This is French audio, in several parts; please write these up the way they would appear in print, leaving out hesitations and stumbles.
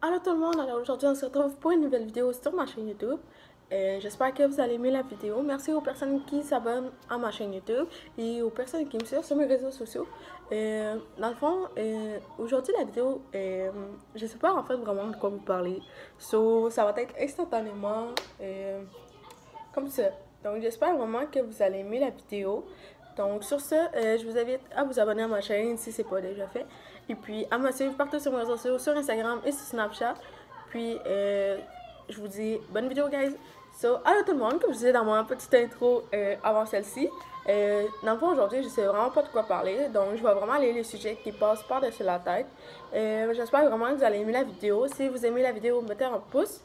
Allô tout le monde, alors aujourd'hui on se retrouve pour une nouvelle vidéo sur ma chaîne YouTube. J'espère que vous allez aimer la vidéo. Merci aux personnes qui s'abonnent à ma chaîne YouTube et aux personnes qui me suivent sur mes réseaux sociaux. Dans le fond, aujourd'hui la vidéo, je sais pas en fait vraiment de quoi vous parler. So, ça va être instantanément comme ça. Donc j'espère vraiment que vous allez aimer la vidéo. Donc sur ce, je vous invite à vous abonner à ma chaîne si ce n'est pas déjà fait. Et puis à me suivre partout sur mes réseaux sociaux, sur Instagram et sur Snapchat. Puis je vous dis bonne vidéo guys. So, allô tout le monde, comme je disais dans ma petite intro avant celle-ci. Dans le fond aujourd'hui, je sais vraiment pas de quoi parler. Donc je vais vraiment aller les sujets qui passent par-dessus la tête. J'espère vraiment que vous allez aimer la vidéo. Si vous aimez la vidéo, mettez un pouce.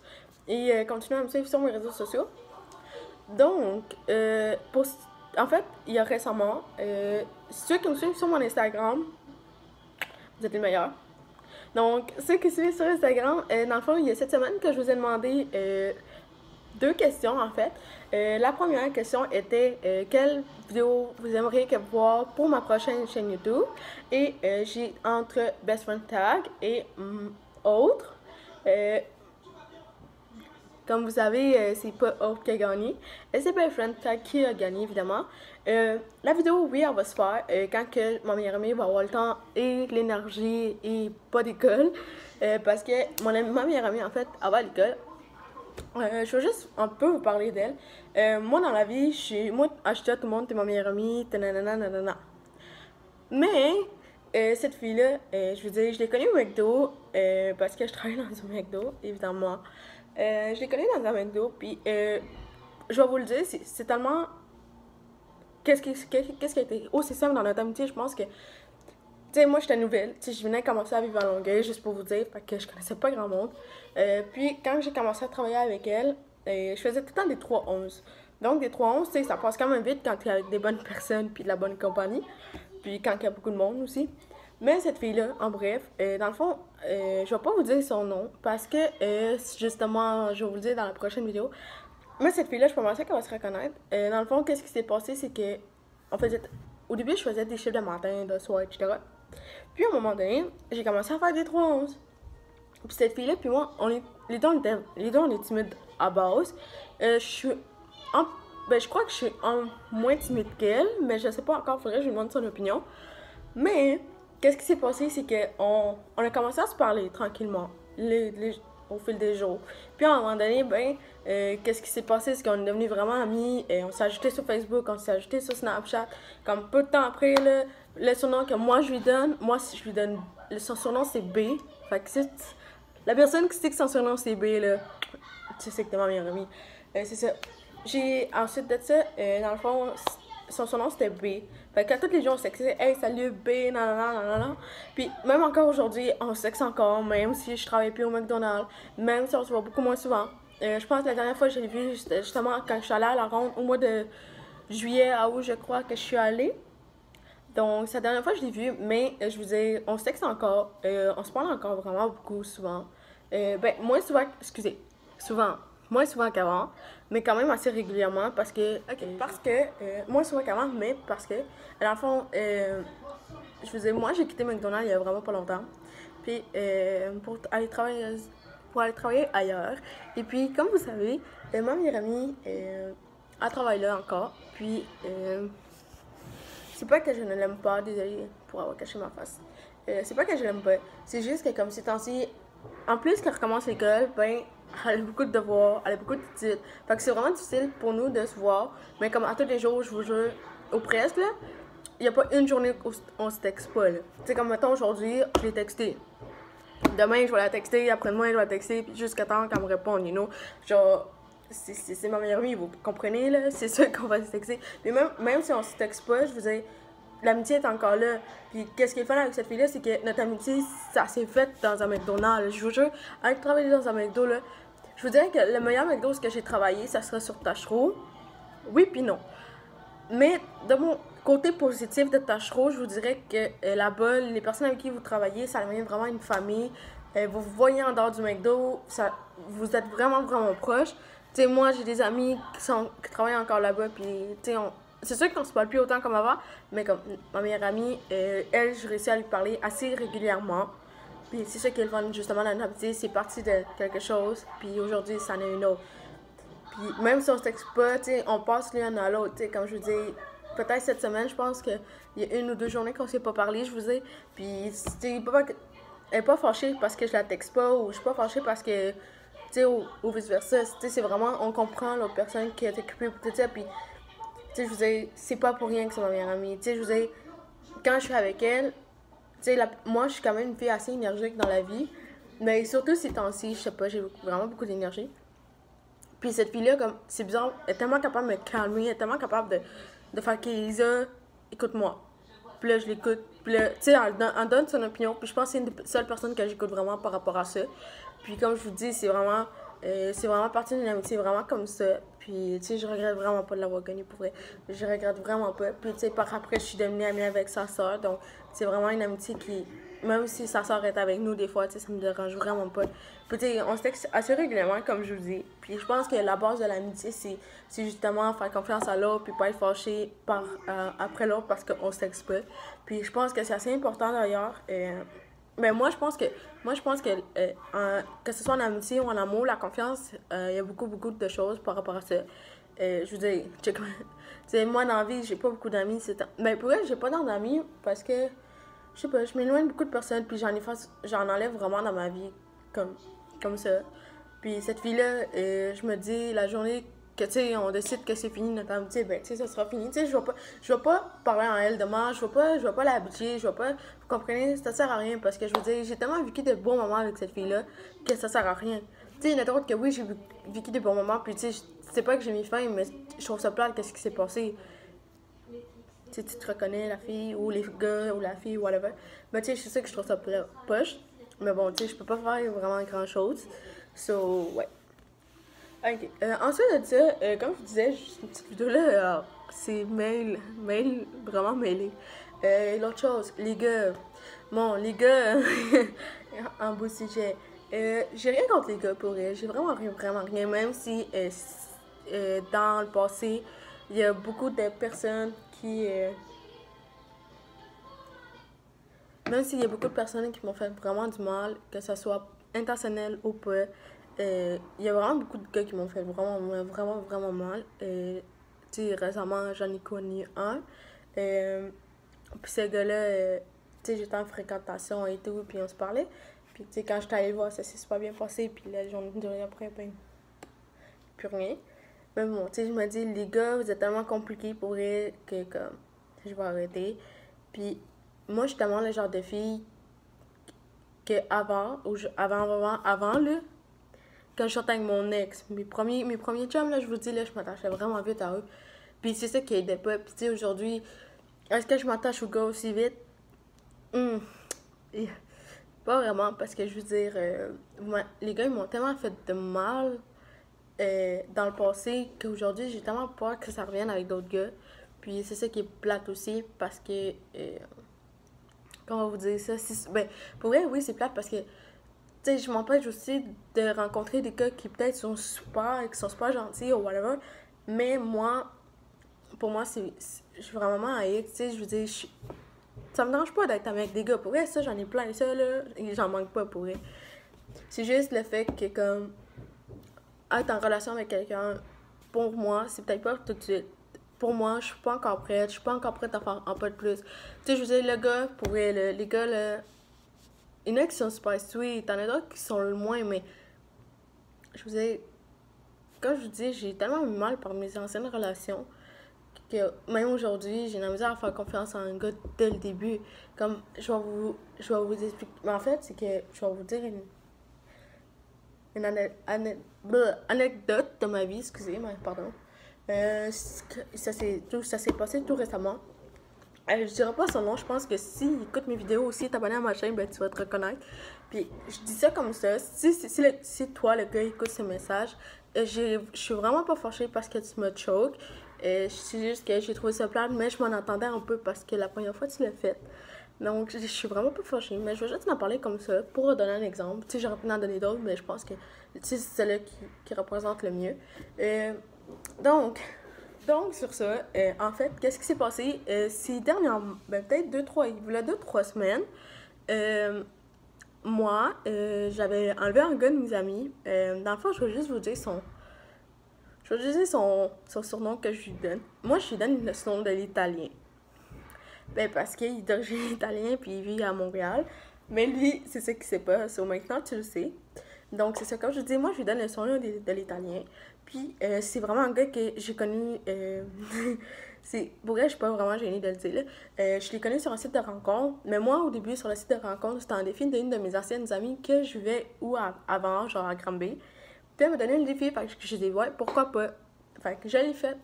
Et continuez à me suivre sur mes réseaux sociaux. Donc, en fait, il y a récemment, ceux qui me suivent sur mon Instagram, vous êtes les meilleurs. Donc, ceux qui suivent sur Instagram, dans le fond, il y a cette semaine que je vous ai demandé deux questions en fait. La première question était quelle vidéo vous aimeriez que voir pour ma prochaine chaîne YouTube. Et j'ai entre Best Friend Tag et autres. Comme vous savez, c'est pas Hope qui a gagné. C'est Best Friend Tag qui a gagné, évidemment. La vidéo, oui, elle va se faire quand que ma meilleure amie va avoir le temps et l'énergie et pas d'école. Parce que ma meilleure amie, en fait, elle va à l'école. Je veux juste un peu vous parler d'elle. Moi, dans la vie, moi, je dis à tout le monde, t'es ma meilleure amie, nanana, nanana. Mais, cette fille-là, je veux dire, je l'ai connue au McDo, parce que je travaille dans un McDo, évidemment. Je l'ai connue dans un McDo, puis je vais vous le dire, c'est tellement. Qu'est-ce qui a été aussi simple dans notre amitié, je pense que. Tu sais, moi, j'étais nouvelle. Tu sais, je venais commencer à vivre à Longueuil, juste pour vous dire, fait que je connaissais pas grand monde. Puis, quand j'ai commencé à travailler avec elle, je faisais tout le temps des 3-11. Donc, des 3-11, tu sais, ça passe quand même vite quand tu es avec des bonnes personnes puis de la bonne compagnie. Puis, quand il y a beaucoup de monde aussi. Mais cette fille-là, en bref, dans le fond, je vais pas vous dire son nom parce que, justement, je vais vous le dire dans la prochaine vidéo. Mais cette fille-là, je pensais qu'elle va se reconnaître. Dans le fond, qu'est-ce qui s'est passé, c'est que, en fait, au début, je faisais des chiffres de matin, de soir, etc. Puis à un moment donné, j'ai commencé à faire des 3-11. Puis cette fille-là, puis moi, les deux, on est timides à base. Je suis en, je crois que je suis moins timide qu'elle, mais je sais pas encore, faudrait que je lui demande son opinion. Mais, qu'est-ce qui s'est passé, c'est qu'on a commencé à se parler tranquillement, au fil des jours. Puis à un moment donné, qu'est-ce qui s'est passé, c'est qu'on est devenus vraiment amis, et on s'est ajouté sur Facebook, on s'est ajouté sur Snapchat. Comme peu de temps après, le surnom que moi je lui donne, son surnom c'est B. Fait que si la personne qui sait que son surnom c'est B, là, tu sais que t'es ma meilleure amie. C'est ça. Ensuite de ça, dans le fond, son surnom c'était B. Fait que tous les jours on s'excite, hey salut B, nanana, nanana. Puis même encore aujourd'hui, on sexe encore, même si je travaille plus au McDonald's, même si on se voit beaucoup moins souvent. Je pense que la dernière fois que je l'ai vu, justement quand je suis allée à la ronde au mois de juillet à août, je crois que je suis allée. Donc, c'est la dernière fois que je l'ai vu, mais je vous dis, on se texte encore, on se parle encore vraiment beaucoup, souvent. Moins souvent, excusez, souvent, moins souvent qu'avant, mais quand même assez régulièrement moins souvent qu'avant, mais parce que, dans le fond, je vous dis, moi, j'ai quitté McDonald's il y a vraiment pas longtemps, puis pour aller travailler ailleurs. Et puis, comme vous savez, ma meilleure amie, elle travaille là encore, puis c'est pas que je ne l'aime pas, désolée pour avoir caché ma face. C'est pas que je l'aime pas, c'est juste que comme ces temps-ci, en plus qu'elle recommence l'école, elle a beaucoup de devoirs, elle a beaucoup d'études. Fait que c'est vraiment difficile pour nous de se voir, mais comme à tous les jours, je vous jure, ou presque, là, il n'y a pas une journée où on se texte pas, là. Tu sais, comme mettons aujourd'hui, je l'ai texté. Demain, je vais la texter, après-demain, je vais la texter, puis jusqu'à temps qu'elle me réponde, you know. Genre, c'est ma meilleure amie, vous comprenez, là, c'est sûr qu'on va se texter. Mais même si on se texte pas, je vous dis, l'amitié est encore là. Puis qu'est-ce qui est fun avec cette fille-là, c'est que notre amitié, ça s'est fait dans un McDonald's. Je vous jure, avec travailler dans un McDo, là, je vous dirais que le meilleur McDo que j'ai travaillé, ça serait sur Tachereau. Oui, puis non. Mais de mon côté positif de Tachereau, je vous dirais que là-bas, les personnes avec qui vous travaillez, ça devient vraiment une famille. Vous vous voyez en dehors du McDo, vous êtes vraiment, vraiment proches. Tu sais, moi, j'ai des amis qui travaillent encore là-bas, puis tu sais, c'est sûr qu'on se parle plus autant comme avant, mais comme ma meilleure amie, elle, je réussis à lui parler assez régulièrement. Puis c'est ça qui est le fun, justement, dans notre amitié, c'est parti de quelque chose, puis aujourd'hui, ça en est une autre. Puis même si on se texte pas, tu sais, on passe l'un à l'autre, tu sais, comme je vous dis, peut-être cette semaine, je pense qu'il y a 1 ou 2 journées qu'on s'est pas parlé, je vous dis. Puis, tu sais, elle est pas fâchée parce que je la texte pas, ou je suis pas fâchée parce que, tu sais, ou vice-versa. Tu sais, c'est vraiment, on comprend l'autre personne qui est occupée pour tout ça, puis, tu sais, je vous dis, c'est pas pour rien que c'est ma meilleure amie. Tu sais, je vous dis, quand je suis avec elle, tu sais, moi, je suis quand même une fille assez énergique dans la vie, mais surtout ces temps-ci, je sais pas, j'ai vraiment beaucoup d'énergie. Puis cette fille-là, comme, c'est bizarre, elle est tellement capable de me calmer, elle est tellement capable de faire qu'Elisa, écoute-moi. Puis là, je l'écoute. Puis là, tu sais, elle donne son opinion. Puis je pense que c'est une des seules personnes que j'écoute vraiment par rapport à ça. Puis comme je vous dis, c'est vraiment partie d'une amitié vraiment comme ça. Puis, tu sais, je regrette vraiment pas de l'avoir connue pour vrai. Je regrette vraiment pas. Puis, tu sais, par après, je suis devenue amie avec sa soeur. Donc, c'est vraiment une amitié qui, même si sa soeur est avec nous des fois, tu sais, ça me dérange vraiment pas. Puis, tu sais, on se texte assez régulièrement, comme je vous dis. Puis, je pense que la base de l'amitié, c'est justement faire confiance à l'autre, puis pas être fâché après l'autre parce qu'on se texte pas. Puis, je pense que c'est assez important d'ailleurs. Mais que ce soit en amitié ou en amour, la confiance, il y a beaucoup, beaucoup de choses par rapport à ça. Je veux dire, tu sais, moi dans la vie, j'ai pas beaucoup d'amis. Mais pour elle, j'ai pas tant d'amis parce que, je sais pas, je m'éloigne beaucoup de personnes, puis j'en enlève vraiment dans ma vie, comme ça. Puis cette fille-là, je me dis, la journée que, tu sais, on décide que c'est fini notre amitié, ben, tu sais, ça sera fini. Tu sais, je vais pas parler en elle demain, je vais pas l'habituer, vous comprenez, ça sert à rien, parce que je veux dire, j'ai tellement vécu de bons moments avec cette fille-là que ça sert à rien. Tu sais, il y en a d'autres que oui, j'ai vécu de bons moments, puis tu sais, c'est pas que j'ai mis fin, mais je trouve ça plate, qu'est-ce qui s'est passé. Tu sais, tu te reconnais, la fille, ou les gars, ou la fille, ou whatever. Mais tu sais, c'est ça que je trouve ça poche. Mais bon, tu sais, je peux pas faire vraiment grand-chose. So, ouais. Ok. Ensuite de ça, comme je disais, cette petite vidéo-là, c'est vraiment mêlé. L'autre chose, les gars. Bon, les gars, un beau sujet. J'ai rien contre les gars pour elle. J'ai vraiment rien. Même si dans le passé, il y a beaucoup de personnes qui. Même s'il y a beaucoup de personnes qui m'ont fait vraiment du mal, que ce soit intentionnel ou pas, il y a vraiment beaucoup de gars qui m'ont fait vraiment mal. Tu sais, récemment, j'en ai connu un. Puis ce gars-là, tu sais, j'étais en fréquentation et tout, puis on se parlait. Puis tu sais, quand j'étais allée le voir, ça s'est super bien passé. Puis la journée de rien après, ben, plus rien. Mais bon, tu sais, je me dis, les gars, vous êtes tellement compliqués pour eux que, comme, je vais arrêter. Puis moi, je suis tellement le genre de fille que avant, là, quand je sortais avec mon ex, mes premiers chums, là, je vous dis, là, je m'attachais vraiment vite à eux. Puis c'est ça qui aidait pas. Puis tu sais, aujourd'hui, est-ce que je m'attache aux gars aussi vite? Et pas vraiment, parce que je veux dire, les gars, ils m'ont tellement fait de mal dans le passé qu'aujourd'hui, j'ai tellement peur que ça revienne avec d'autres gars. Puis c'est ça qui est plate aussi, parce que comment vous dire ça? Ben, pour vrai, oui, c'est plate parce que, tu sais, je m'empêche aussi de rencontrer des gars qui peut-être qui sont super gentils ou whatever. Mais moi, pour moi, je suis vraiment haïe, tu sais, je veux dire, ça me dérange pas d'être avec des gars. Pour vrai, ça, j'en ai plein, ça, là, et j'en manque pas pour vrai. C'est juste le fait que, comme, être en relation avec quelqu'un, pour moi, c'est peut-être pas tout de suite. Pour moi, je suis pas encore prête. Je suis pas encore prête à faire un peu de plus. Tu sais, je veux dire, le gars, pour vrai, les gars, là, il y en a qui sont super sweet, t'en as d'autres qui sont le moins, mais je vous dis, comme je vous dis, j'ai tellement eu mal par mes anciennes relations que même aujourd'hui, j'ai la misère à faire confiance à un gars dès le début. Comme, je vais vous expliquer. Mais en fait, c'est que je vais vous dire une anecdote de ma vie, excusez-moi, pardon. Ça s'est passé tout récemment. Je dirais pas son nom, je pense que s'il écoute mes vidéos aussi, t'es abonné à ma chaîne, ben tu vas te reconnaître. Puis je dis ça comme ça, si toi, le gars, écoute ce message, je suis vraiment pas fâchée parce que tu me choques. C'est juste que j'ai trouvé ça plate, mais je m'en attendais un peu parce que la première fois tu l'as fait. Donc je suis vraiment pas fâchée, mais je vais juste en parler comme ça pour donner un exemple. Tu sais, j'aurais pu en donner d'autres, mais je pense que c'est celle-là qui représente le mieux. Donc, sur ça, en fait, qu'est-ce qui s'est passé? Ces dernières, ben, peut-être il y a 2-3 semaines, moi, j'avais enlevé un gars de mes amis. Dans le fond, je vais juste vous dire son. Je vais juste dire son surnom que je lui donne. Moi, je lui donne le surnom de l'italien. Ben, parce qu'il est d'origine italienne puis il vit à Montréal. Mais lui, c'est ça qui sait pas. So, maintenant, tu le sais. Donc, c'est ça. Comme je dis, moi, je lui donne le surnom de l'italien. Puis, c'est vraiment un gars que j'ai connu. Pour vrai, je suis pas vraiment gênée de le dire. Là. Je l'ai connu sur un site de rencontre. Mais moi, au début, sur le site de rencontre, c'était un défi d'une de mes anciennes amies que je vivais avant, genre à Granby. Puis, elle m'a donné le défi. Fait que j'ai dit, ouais, pourquoi pas. Fait que je l'ai fait.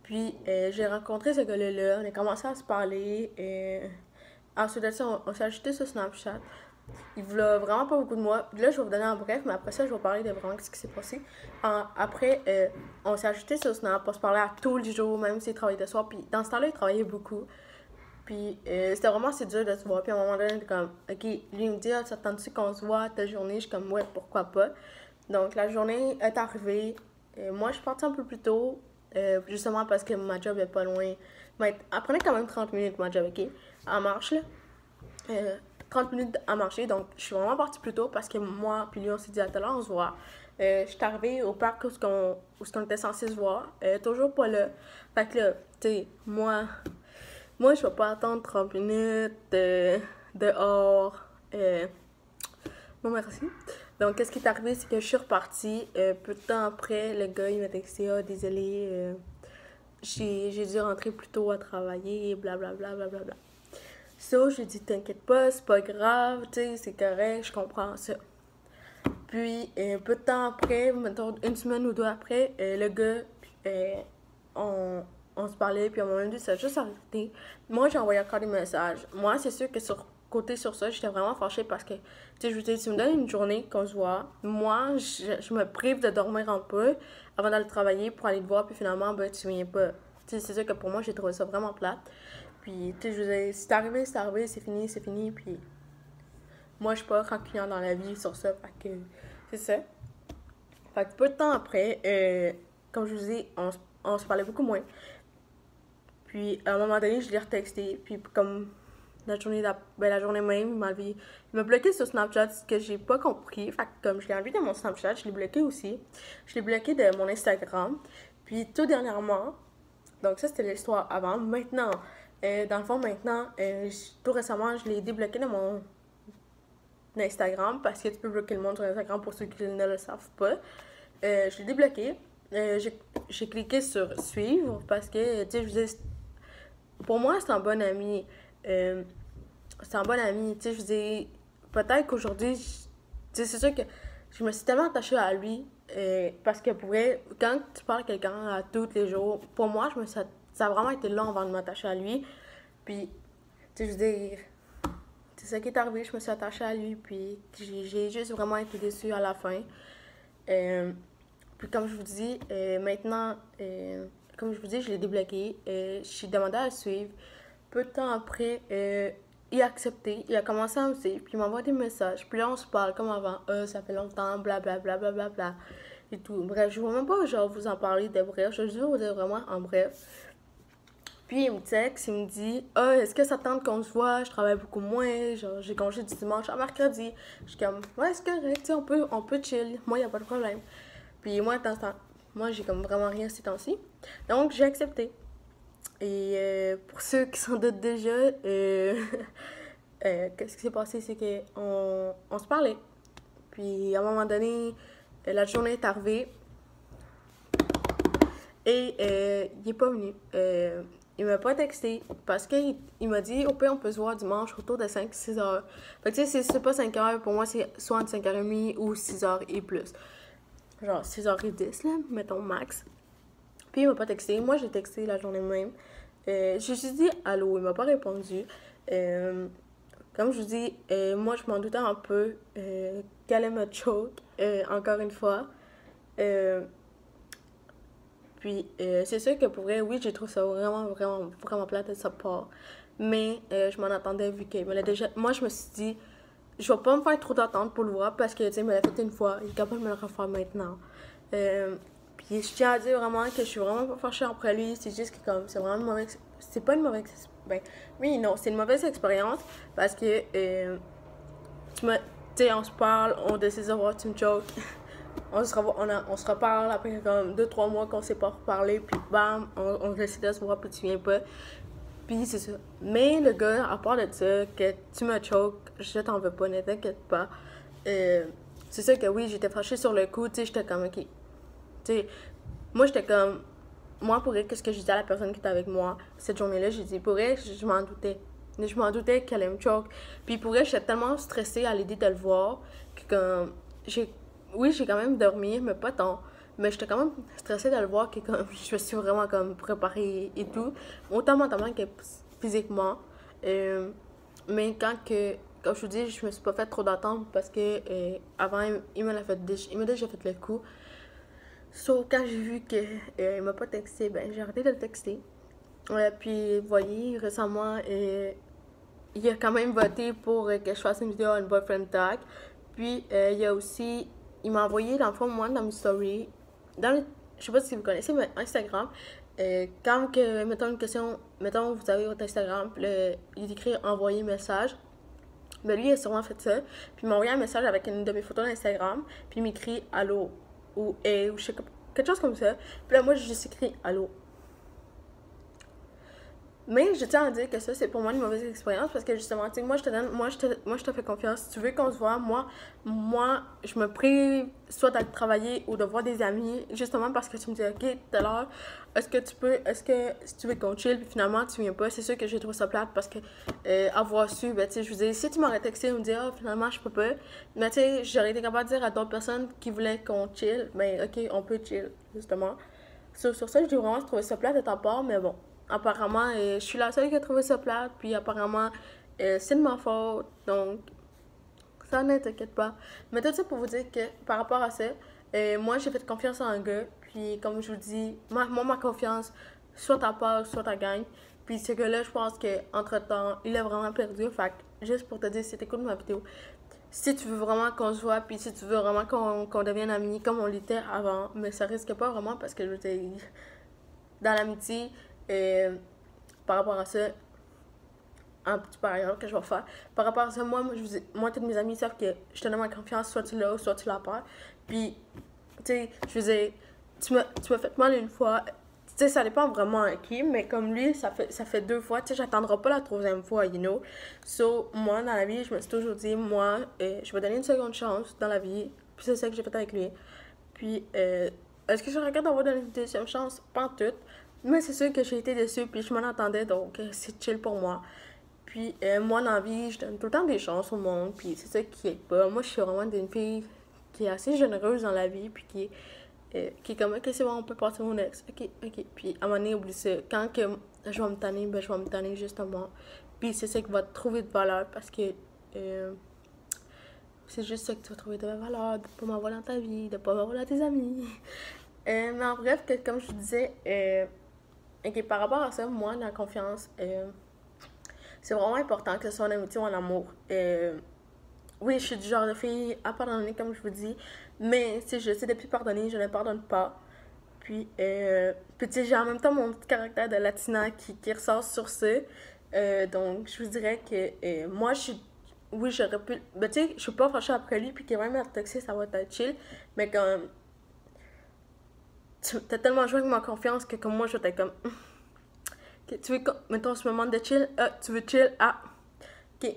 Puis j'ai rencontré ce gars-là, on a commencé à se parler. Ensuite de ça, on s'est ajouté sur Snapchat. Il voulait vraiment pas beaucoup de moi. Puis là, je vais vous donner en bref, mais après ça, je vais parler de vraiment ce qui s'est passé. Après, on s'est ajouté sur Snap pour se parler à tous les jours, même s'il travaillait de soir. Puis dans ce temps-là, il travaillait beaucoup. Puis c'était vraiment assez dur de se voir. Puis à un moment donné, il était comme, ok, lui il me dit, ah, ça te tente-tu qu'on se voit ta journée? Je suis comme, ouais, pourquoi pas. Donc la journée est arrivée. Moi, je suis partie un peu plus tôt. Justement parce que ma job est pas loin. Mais elle prenait quand même 30 minutes, ma job, ok? En marche, là. 30 minutes à marcher, donc je suis vraiment partie plus tôt parce que moi, puis lui, on s'est dit à tout à l'heure, on se voit. Je suis arrivée au parc où on était censé se voir. Toujours pas là. Fait que là, tu sais, moi, je vais pas attendre 30 minutes dehors. Bon, merci. Donc, qu'est-ce qui est arrivé, c'est que je suis repartie. Peu de temps après, le gars, il m'a texté, ah, désolé, j'ai dû rentrer plus tôt à travailler, blablabla, blablabla. So, j'ai dit, t'inquiète pas, c'est pas grave, tu sais, c'est correct, je comprends ça. Puis, peu de temps après, mettons une semaine ou deux après, le gars, euh, on se parlait, puis à un moment donné, ça a juste arrêté. Moi, j'ai envoyé encore des messages. Moi, c'est sûr que sur ça, j'étais vraiment fâchée parce que, tu sais, je veux dire, tu me donnes une journée qu'on se voit, moi, je me prive de dormir un peu avant d'aller travailler pour aller te voir, puis finalement, ben, tu viens pas. Tu sais, c'est sûr que pour moi, j'ai trouvé ça vraiment plate. Puis, tu sais, je veux dire, si c'est arrivé, c'est fini, puis moi, je suis pas rancunière dans la vie sur ça, fait que c'est ça. Fait que peu de temps après, comme je vous dis, on se parlait beaucoup moins. Puis, à un moment donné, je l'ai retexté, puis comme la journée même, il m'a bloqué sur Snapchat, ce que j'ai pas compris. Fait que comme je l'ai enlevé de mon Snapchat, je l'ai bloqué aussi. Je l'ai bloqué de mon Instagram. Puis tout dernièrement, donc ça c'était l'histoire avant. Maintenant, dans le fond, maintenant, tout récemment, je l'ai débloqué de mon Instagram parce que tu peux bloquer le monde sur Instagram pour ceux qui ne le savent pas. Je l'ai débloqué. J'ai cliqué sur suivre parce que, tu sais, je vous dis, pour moi, c'est un bon ami. C'est un bon ami. Tu sais, je veux dire, peut-être qu'aujourd'hui, tu sais, c'est sûr que je me suis tellement attachée à lui parce que pour vrai, quand tu parles à quelqu'un à tous les jours, pour moi, ça a vraiment été long avant de m'attacher à lui. Puis, tu sais, je veux dire, c'est ça qui est arrivé, je me suis attachée à lui, puis j'ai juste vraiment été déçue à la fin. Puis comme je vous dis, maintenant, comme je vous dis, je l'ai débloqué. Je suis demandé à le suivre. Peu de temps après, il a accepté, il a commencé à me suivre, puis il m'envoie des messages. Puis là, on se parle comme avant. Ça fait longtemps, blablabla, blablabla, et tout. Bref, je ne vais même pas genre, vous en parler de bref. Je vais juste vous dire vraiment en bref. Puis il me texte, il me dit ah, est-ce que ça te tente qu'on se voit? Je travaille beaucoup moins, genre j'ai congé du dimanche à mercredi. Je suis comme ouais, c'est correct, tu sais, on peut chill. Moi, il n'y a pas de problème. Puis moi, moi, j'ai comme vraiment rien ces temps-ci. Donc, j'ai accepté. Et pour ceux qui s'en doutent déjà, qu'est-ce qui s'est passé? C'est qu'on se parlait. Puis à un moment donné, la journée est arrivée. Et il est pas venu. Il m'a pas texté parce qu'il m'a dit au pire on peut se voir dimanche autour de 5-6 heures. Fait que tu sais, c'est pas 5 heures, pour moi c'est soit entre 5h30 ou 6 heures et plus. Genre 6h10 là, mettons max. Puis il m'a pas texté. Moi j'ai texté la journée même. J'ai juste dit allô, il m'a pas répondu. Comme je vous dis, moi je m'en doutais un peu qu'elle allait me choke, encore une fois. Puis, c'est sûr que pour vrai, oui, j'ai trouvé ça vraiment, vraiment, vraiment plate de sa part. Mais je m'en attendais vu qu'il me l'a déjà. Moi, je me suis dit, je vais pas me faire trop d'attente pour le voir parce que, tu sais, il me l'a fait une fois. Il est capable de me le refaire maintenant. Puis, je tiens à dire vraiment que je suis vraiment pas fâchée après lui. C'est juste que, comme, c'est vraiment une mauvaise. C'est pas une mauvaise. Ben, oui, non, c'est une mauvaise expérience parce que tu m'as. tu sais, on se parle, on décide de voir une joke. On se reparle après comme 2-3 mois qu'on s'est pas reparlé, puis bam, on décide de se voir, puis tu viens pas. Puis c'est ça. Mais le gars, à part de ça, que tu me choques, je t'en veux pas, ne t'inquiète pas. C'est ça que oui, j'étais fâchée sur le coup, tu sais, j'étais comme, ok. Tu sais, moi j'étais comme, moi pour elle, qu'est-ce que j'ai dit à la personne qui était avec moi cette journée-là, j'ai dit, pour elle, je m'en doutais. Je m'en doutais qu'elle allait me choke. Puis pour elle, j'étais tellement stressée à l'idée de le voir que comme, oui, j'ai quand même dormi, mais pas tant. Mais j'étais quand même stressée de le voir que comme, je me suis vraiment comme préparée et tout. Autant mentalement que physiquement. Mais comme je vous dis, je me suis pas fait trop d'attente parce que avant, il m'a déjà fait le coup. Sauf quand j'ai vu qu'il m'a pas texté, ben j'ai arrêté de le texter. Puis, vous voyez, récemment, il a quand même voté pour que je fasse une vidéo à une boyfriend tag. Puis, il m'a envoyé, dans le fond, moi, dans mes stories, je sais pas si vous connaissez, mais Instagram, quand que, mettons une question, mettons vous avez votre Instagram, puis il écrit envoyer message. Ben lui, il a sûrement fait ça. Puis il m'a envoyé un message avec une de mes photos d'Instagram, puis il m'écrit allô, ou hey, ou je sais, quelque chose comme ça. Puis là, moi, j'ai juste écrit allô. Mais je tiens à dire que ça, c'est pour moi une mauvaise expérience parce que justement, tu sais, moi, je te fais confiance. Si tu veux qu'on se voit, je me prive soit d'aller travailler ou de voir des amis, justement parce que tu me dis, ok, tout à l'heure, est-ce que si tu veux qu'on chill, puis finalement, tu viens pas, c'est sûr que j'ai trouvé ça plate parce que avoir su, ben, tu sais, je vous dis, si tu m'aurais texté ou me dire, oh, finalement, je peux pas, mais tu sais, j'aurais été capable de dire à d'autres personnes qui voulaient qu'on chill, ben, ok, on peut chill, justement. Sur ça, j'ai vraiment trouvé ça plate de ta part, mais bon. Apparemment, je suis la seule qui a trouvé ça plate, puis apparemment, c'est de ma faute, donc ça ne t'inquiète pas. Mais tout ça pour vous dire que par rapport à ça, moi j'ai fait confiance à un gars, puis comme je vous dis, ma confiance, soit ta part, soit ta gagne. Puis ce gars-là, je pense qu'entre-temps, il a vraiment perdu. Fait que, juste pour te dire, si t'écoutes ma vidéo, si tu veux vraiment qu'on se voit, puis si tu veux vraiment qu'on devienne amis comme on l'était avant, mais ça risque pas vraiment parce que je t'ai dans l'amitié, par rapport à ça, un petit par exemple que je vais faire. Par rapport à ça, moi tous mes amis savent que je te donne ma confiance, soit tu l'as ou soit tu l'as pas. Puis, tu sais, je faisais, tu m'as fait mal une fois. Tu sais, ça dépend vraiment à qui, mais comme lui, ça fait 2 fois. Tu sais, j'attendrai pas la troisième fois, you know. So, moi, dans la vie, je me suis toujours dit, moi, je vais donner une seconde chance dans la vie. Puis c'est ça que j'ai fait avec lui. Puis, est-ce que je regrette d'avoir donné une deuxième chance? Pas en tout. Mais c'est sûr que j'ai été déçue, puis je m'en attendais, donc c'est chill pour moi. Puis moi, dans la vie, je donne tout le temps des chances au monde, puis c'est ça qui est pas. Moi, je suis vraiment une fille qui est assez généreuse dans la vie, puis qui est comme, ok, c'est bon, on peut passer mon ex. Ok, ok. Puis à un moment donné, oublie ça. Quand que je vais me tanner, ben je vais me tanner justement. Puis c'est ça qui va te trouver de valeur, parce que c'est juste ça que tu vas trouver de valeur, de pas m'avoir dans ta vie, de pas m'avoir dans tes amis. Mais en bref, comme je disais, ok, par rapport à ça, moi, la confiance, c'est vraiment important que ce soit en amitié ou en amour. Oui, je suis du genre de fille à pardonner, comme je vous dis, mais si je sais depuis pardonner, je ne pardonne pas. Puis tu sais, j'ai en même temps mon petit caractère de latina qui ressort sur ça. Donc, je vous dirais que moi, oui, j'aurais pu. Ben, tu sais, je suis pas fâchée après lui, puis qu'il va même être toxique, ça va être chill, mais comme. T'as tellement joué avec ma confiance que comme moi, j'étais comme. Okay, tu veux, mettons, ce moment de chill, tu veux chill, ok,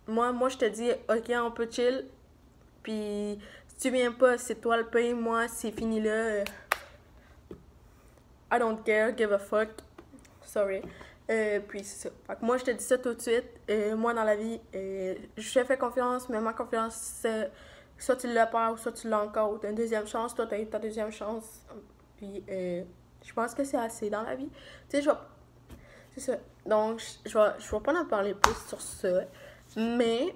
moi, je te dis, ok, on peut chill, puis si tu viens pas, c'est toi le pain, moi, c'est fini là, I don't care, give a fuck, sorry, puis c'est ça, fait que moi, je te dis ça tout de suite, moi, dans la vie, je te fais confiance, mais ma confiance, c'est, soit tu l'as pas, ou soit tu l'as encore, ou t'as une deuxième chance, toi, t'as eu ta deuxième chance, puis je pense que c'est assez dans la vie, tu sais, c'est ça. Donc, je vais pas en parler plus sur ça. Mais,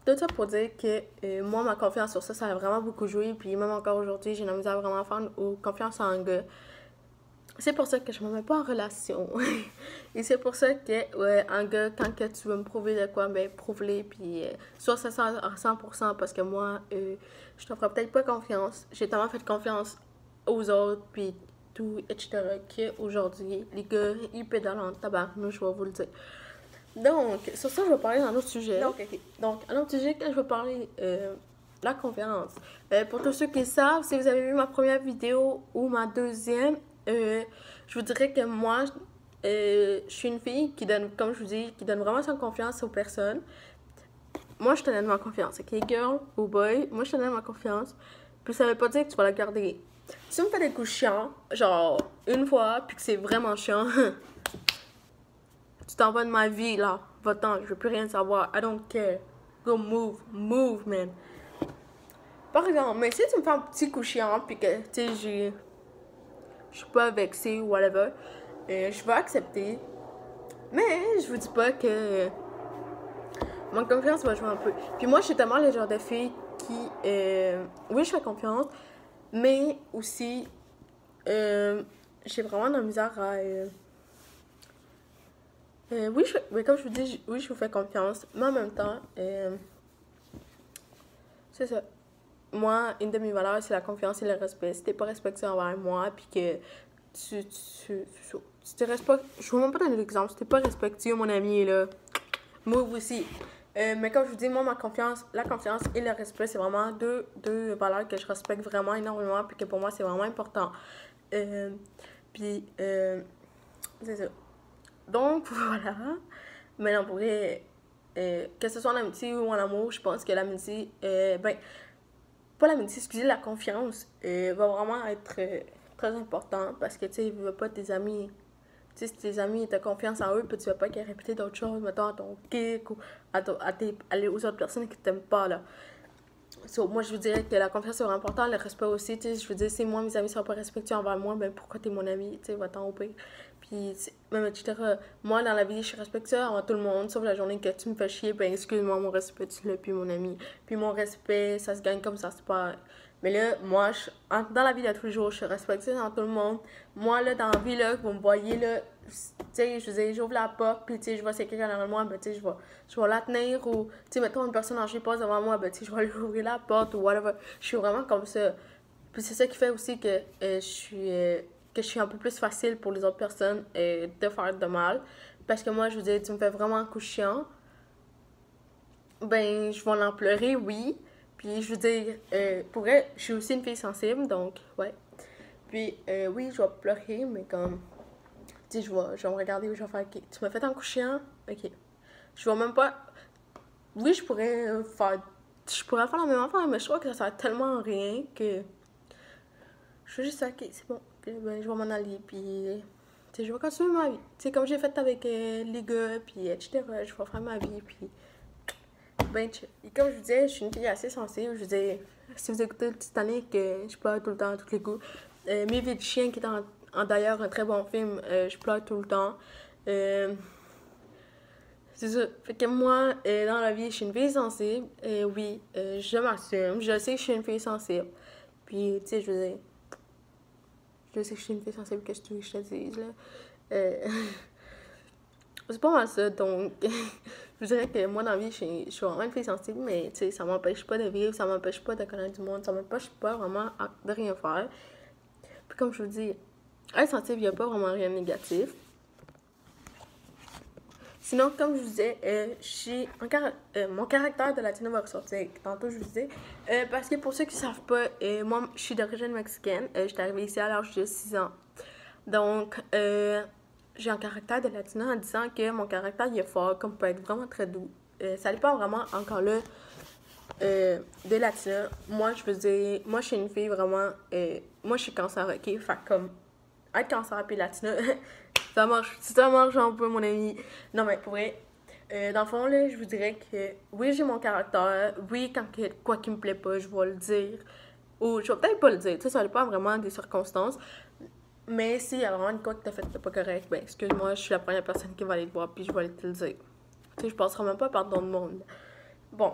tout ça pour dire que moi, ma confiance sur ça, ça a vraiment beaucoup joué. Puis même encore aujourd'hui, j'ai la misère vraiment à faire confiance en un gars. C'est pour ça que je me mets pas en relation. Et c'est pour ça que, un gars, quand que tu veux me prouver de quoi, ben, prouve-le. Puis, soit ça à 100% parce que moi, je t'en ferai peut-être pas confiance. J'ai tellement fait confiance aux autres. Puis, tout, etc. qu'aujourd'hui, les gars, ils pédalent en tabac, je vais vous le dire. Donc, sur ça, je vais parler d'un autre sujet. Donc, un autre sujet que je vais parler, la confiance. Pour tous ceux qui savent, si vous avez vu ma première vidéo ou ma deuxième, je vous dirais que moi, je suis une fille qui donne, comme je vous dis, qui donne vraiment son confiance aux personnes. Moi, je te donne ma confiance, ok, girl ou boy? Moi, je te donne ma confiance. Puis ça veut pas dire que tu vas la garder. Si tu me fais des coups chiants, genre une fois, puis que c'est vraiment chiant, tu t'en vas de ma vie, là. Va-t'en, je veux plus rien savoir. I don't care. Go move, man. Par exemple, mais si tu me fais un petit coup chiant, puis que, tu sais, je suis pas vexée ou whatever, je vais accepter. Mais je vous dis pas que mon confiance va jouer un peu. Puis moi, je suis tellement le genre de fille qui, oui, je fais confiance, mais aussi, j'ai vraiment de la misère à... oui, comme je vous dis, oui, je vous fais confiance, mais en même temps, c'est ça. Moi, une de mes valeurs, c'est la confiance et le respect. Si t'es pas respecté envers moi, puis que tu te respectes... Je vais même pas donner l'exemple. Si t'es pas respecté, mon ami, là, move aussi. Mais comme je vous dis, moi, la confiance et le respect, c'est vraiment deux valeurs que je respecte vraiment énormément, puis que pour moi, c'est vraiment important. Puis, c'est ça. Donc, voilà. Maintenant, pour vrai, que ce soit en amitié ou en amour, je pense que l'amitié, pas l'amitié, excusez, la confiance va vraiment être très important parce que, tu sais, il veut pas tes amis. Tu sais, si tes amis, t'as confiance en eux, puis tu vas pas qu'ils répéter d'autres choses, mettons, à ton kick ou aux autres personnes qui t'aiment pas, là. So, moi, je vous dirais que la confiance, c'est vraiment important, le respect aussi, tu sais, je veux dire, si moi, mes amis sont pas respectueux envers moi, ben pourquoi t'es mon ami, tu sais, va-t'en au pire. Puis, même, etc. Moi, dans la vie, je suis respectueux envers tout le monde, sauf la journée que tu me fais chier, ben excuse-moi, mon respect, tu l'as, puis mon ami. Puis mon respect, ça se gagne comme ça, c'est pas... Mais là, moi, dans la vie de tous les jours, je suis respectueuse dans tout le monde. Moi, là, dans la vie, là, vous me voyez, là, tu sais, je veux dire, j'ouvre la porte, puis, tu sais, je vois c'est quelqu'un derrière moi, ben, tu sais, je vais la tenir, ou, tu sais, mettons, une personne âgée passe devant moi, ben, tu sais, je vais lui ouvrir la porte, ou whatever. Je suis vraiment comme ça. Puis c'est ça qui fait aussi que je suis un peu plus facile pour les autres personnes de faire de mal. Parce que moi, je veux dire, tu me fais vraiment un coup chiant, ben, je vais en pleurer, oui. Puis, je veux dire, pour elle, je suis aussi une fille sensible, donc, ouais. Puis, oui, je vais pleurer, mais comme, tu sais, je vais me regarder où je vais faire, ok, tu m'as fait un coup chiant, ok. Je vais même pas, oui, je pourrais faire la même affaire, mais je crois que ça sert tellement à rien que je fais juste, ok, c'est bon, puis, ben, je vais m'en aller, puis, tu sais, je vais continuer ma vie. Tu sais, comme j'ai fait avec les gars, puis, etc., je vais faire ma vie, puis... Ben chill. Et comme je vous disais, je suis une fille assez sensible. Je veux dire, si vous écoutez le Titanic, je pleure tout le temps à tous les coups. Mes vies de chien, qui est d'ailleurs un très bon film, je pleure tout le temps. C'est ça. Fait que moi, dans la vie, je suis une fille sensible. Oui, je m'assume. Je sais que je suis une fille sensible. Puis, tu sais, je veux dire, je sais que je suis une fille sensible, que je te dise, là. C'est pas mal ça, donc je dirais que moi dans la vie, je suis vraiment une fille sensible, mais tu sais, ça m'empêche pas de vivre, ça m'empêche pas de connaître du monde, ça m'empêche pas vraiment de rien faire. Puis comme je vous dis, être sensible, il n'y a pas vraiment rien de négatif. Sinon, comme je vous disais, mon caractère de latino va ressortir. Tantôt, je vous disais. Parce que pour ceux qui ne savent pas, moi, je suis d'origine mexicaine. Je suis arrivée ici à l'âge de 6 ans. Donc, j'ai un caractère de latino en disant que mon caractère il est fort, comme peut être vraiment très doux. Ça dépend vraiment encore là de latino. Moi, je veux dire, moi, je suis une fille vraiment. Moi, je suis cancer, ok? Fait comme être cancer puis latino, ça marche un peu, mon ami. Non, mais pour vrai, dans le fond, là, je vous dirais que oui, j'ai mon caractère. Oui, quand quoi qui me plaît pas, je vais le dire. Ou je vais peut-être pas le dire. Tu sais, ça dépend vraiment des circonstances. Mais s'il y a vraiment une quoi que t'as fait pas correct, ben excuse-moi, je suis la première personne qui va aller te voir puis je vais aller te le dire. Tu sais, je passerai même pas par ton monde. Bon.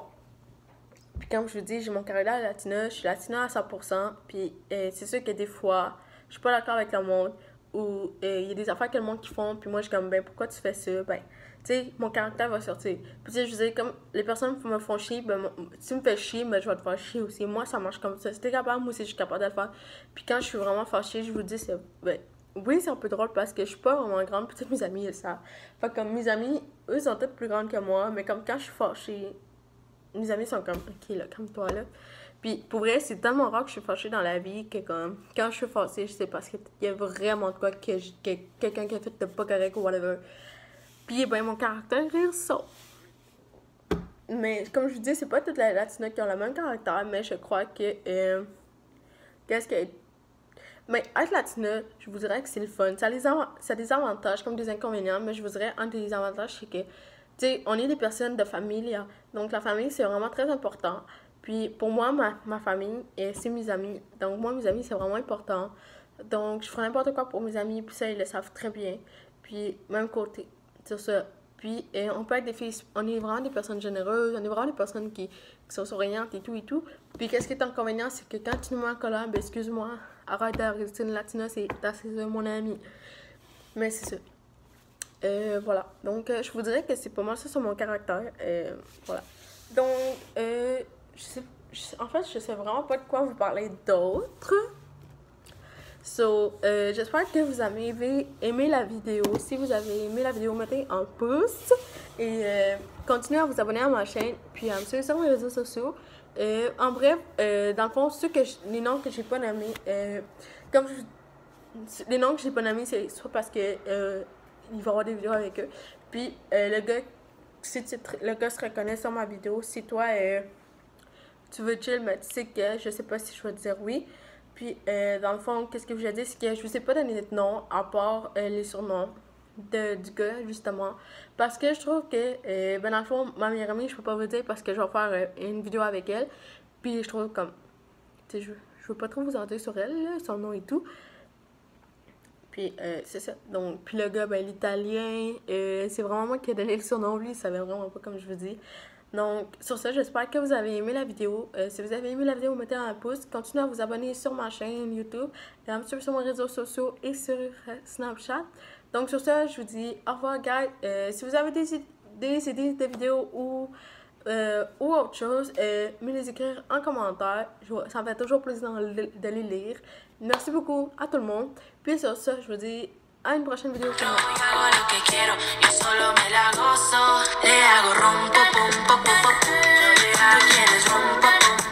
Puis comme je vous dis, j'ai mon caractère latina, je suis latina à 100%, puis c'est sûr que des fois, je suis pas d'accord avec le monde, ou il y a des affaires que le monde qui font, puis moi je suis comme, ben pourquoi tu fais ça? Ben, tu sais, mon caractère va sortir. Puis tu sais, je veux dire, comme les personnes me font chier, ben si tu me fais chier, ben je vais te faire chier aussi. Moi, ça marche comme ça. Si t'es capable, moi aussi je suis capable de le faire. Puis quand je suis vraiment fâchée, je vous dis, c'est, ben, oui, c'est un peu drôle parce que je suis pas vraiment grande, peut-être mes amis, ils savent. Fait que comme mes amis, eux sont peut-être plus grandes que moi, mais comme quand je suis fâchée, mes amis sont comme, ok, là, calme-toi, là. Puis pour vrai, c'est tellement rare que je suis fâchée dans la vie que comme, quand je suis fâchée, c'est parce qu'il y a vraiment de quoi que quelqu'un qui a fait de pas correct ou whatever. Puis ben, mon caractère, il ressort. Mais comme je vous dis, c'est pas toutes les latinas qui ont le même caractère, mais je crois que, qu'est-ce que mais être latina, je vous dirais que c'est le fun. Ça a des avantages comme des inconvénients, mais je vous dirais un des avantages, c'est que, tu sais, on est des personnes de famille, hein. Donc la famille, c'est vraiment très important. Puis pour moi, ma famille, c'est mes amis. Donc moi, mes amis, c'est vraiment important. Donc je ferai n'importe quoi pour mes amis, puis ça, ils le savent très bien. Puis même côté, sur ça. Puis on peut être des filles, on est vraiment des personnes généreuses, on est vraiment des personnes qui sont souriantes et tout et tout. Puis qu'est-ce qui est inconvénient, c'est que quand tu nous mets en colère, ben excuse-moi, arrête d'arrêter une latina, c'est mon ami. Mais c'est ça. Voilà. Donc, je vous dirais que c'est pas mal ça sur mon caractère. Voilà. Donc, en fait, je sais vraiment pas de quoi vous parler d'autre. So, j'espère que vous avez aimé la vidéo. Si vous avez aimé la vidéo, mettez un pouce. Et continuez à vous abonner à ma chaîne. Puis à me suivre sur mes réseaux sociaux. En bref, dans le fond, les noms que j'ai pas nommés, les noms que j'ai pas nommés, c'est soit parce que il va y avoir des vidéos avec eux. Puis le gars, le gars se reconnaît sur ma vidéo. Si toi, tu veux chill, mais tu sais que je sais pas si je vais te dire oui. Puis dans le fond, qu'est-ce que je veux dire, c'est que je vous ai pas donné de nom à part les surnoms du gars, justement. Parce que je trouve que, ben dans le fond, ma meilleure amie, je peux pas vous dire parce que je vais faire une vidéo avec elle. Puis je trouve comme, tu sais, je veux pas trop vous en dire sur elle, là, son nom et tout. Puis c'est ça. Donc, puis le gars, ben l'italien, c'est vraiment moi qui ai donné le surnom, lui, il savait vraiment pas comme je vous dis. Donc, sur ça, j'espère que vous avez aimé la vidéo. Si vous avez aimé la vidéo, mettez un pouce. Continuez à vous abonner sur ma chaîne YouTube, et à me suivre sur mes réseaux sociaux et sur Snapchat. Donc, sur ça, je vous dis au revoir, guys. Si vous avez des idées de vidéos ou autre chose, me les écrire en commentaire. Ça me fait toujours plaisir de les lire. Merci beaucoup à tout le monde. Puis sur ça, je vous dis à une prochaine vidéo. Yo hago lo que quiero, yo solo me la gozo. Le hago rompo, pum, pum, pum, pum. Tú quieres rompo, pum.